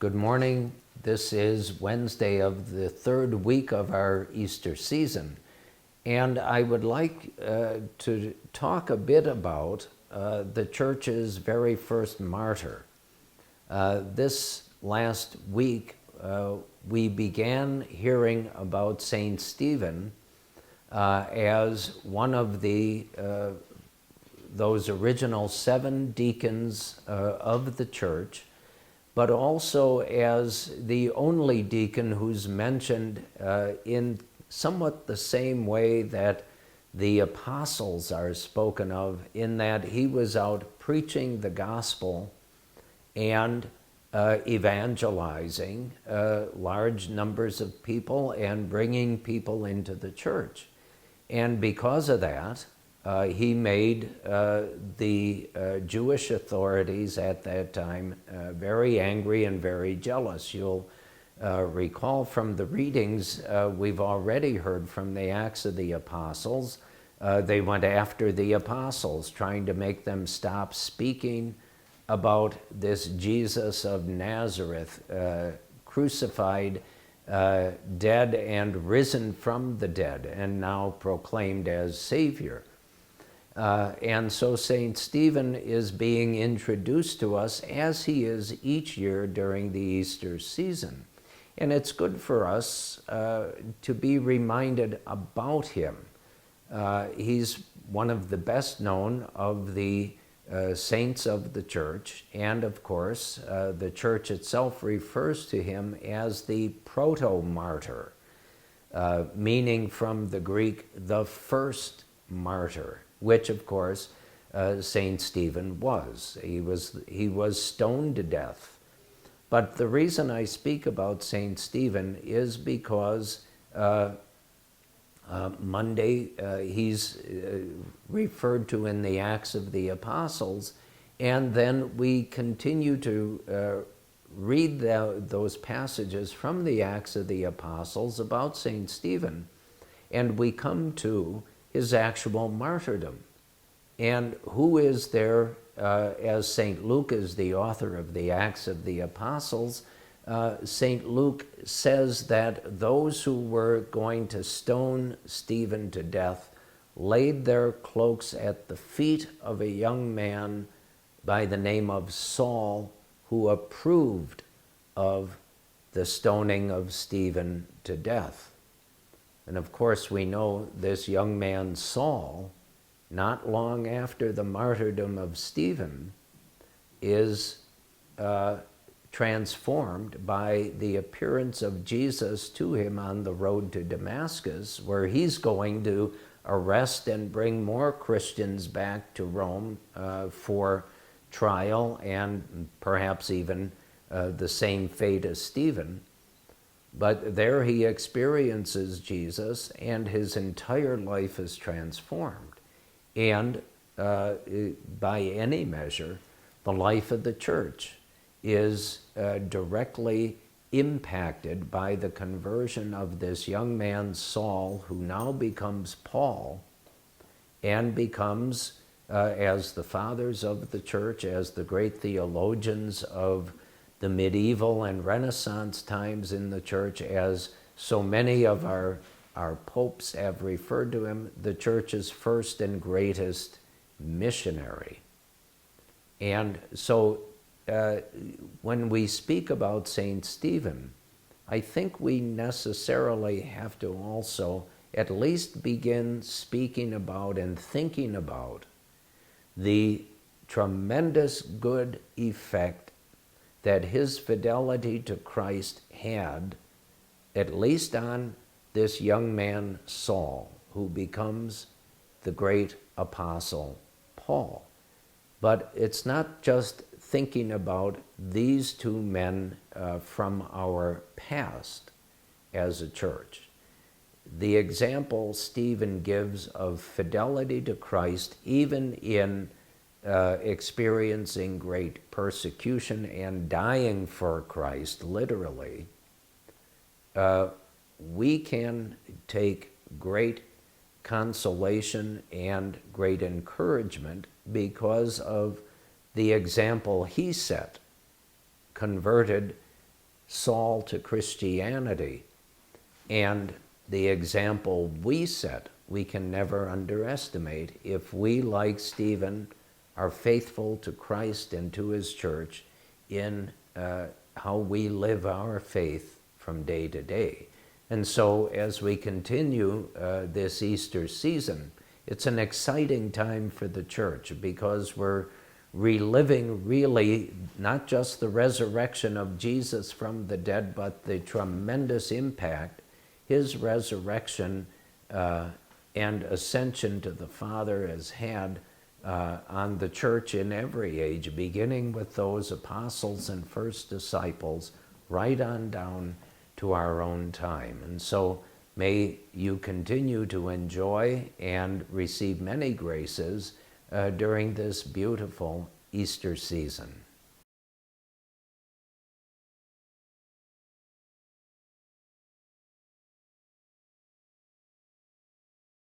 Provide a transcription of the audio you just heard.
Good morning. This is Wednesday of the third week of our Easter season. And I would like to talk a bit about the Church's very first martyr. This last week, we began hearing about Saint Stephen as one of those original 7 deacons of the Church, but also as the only deacon who's mentioned in somewhat the same way that the apostles are spoken of, in that he was out preaching the gospel and evangelizing large numbers of people and bringing people into the church. And because of that, he made the Jewish authorities at that time very angry and very jealous. You'll recall from the readings we've already heard from the Acts of the Apostles. They went after the apostles, trying to make them stop speaking about this Jesus of Nazareth, crucified, dead, and risen from the dead, and now proclaimed as Savior. And so St. Stephen is being introduced to us, as he is each year during the Easter season. And it's good for us to be reminded about him. He's one of the best known of the saints of the Church, and of course, the Church itself refers to him as the proto-martyr, meaning from the Greek, the first martyr, which of course Saint Stephen was. He was stoned to death. But the reason I speak about Saint Stephen is because Monday he's referred to in the Acts of the Apostles, and then we continue to read those passages from the Acts of the Apostles about Saint Stephen, and we come to his actual martyrdom. And who is there, as St. Luke is the author of the Acts of the Apostles, St. Luke says that those who were going to stone Stephen to death laid their cloaks at the feet of a young man by the name of Saul, who approved of the stoning of Stephen to death. And of course, we know this young man, Saul, not long after the martyrdom of Stephen, is transformed by the appearance of Jesus to him on the road to Damascus, where he's going to arrest and bring more Christians back to Rome for trial and perhaps even the same fate as Stephen. But there he experiences Jesus, and his entire life is transformed. And by any measure, the life of the Church is directly impacted by the conversion of this young man, Saul, who now becomes Paul and becomes, as the fathers of the Church, as the great theologians of the medieval and Renaissance times in the Church, as so many of our popes have referred to him, the Church's first and greatest missionary. And so when we speak about Saint Stephen, I think we necessarily have to also at least begin speaking about and thinking about the tremendous good effect that his fidelity to Christ had, at least on this young man, Saul, who becomes the great apostle Paul. But it's not just thinking about these two men from our past as a church. The example Stephen gives of fidelity to Christ, even in experiencing great persecution and dying for Christ, literally, we can take great consolation and great encouragement because of the example he set, converted Saul to Christianity. And the example we set, we can never underestimate. If we, like Stephen, are faithful to Christ and to his church in how we live our faith from day to day. And so as we continue this Easter season, it's an exciting time for the church because we're reliving really not just the resurrection of Jesus from the dead, but the tremendous impact his resurrection and ascension to the Father has had on the church in every age, beginning with those apostles and first disciples, right on down to our own time. And so may you continue to enjoy and receive many graces during this beautiful Easter season.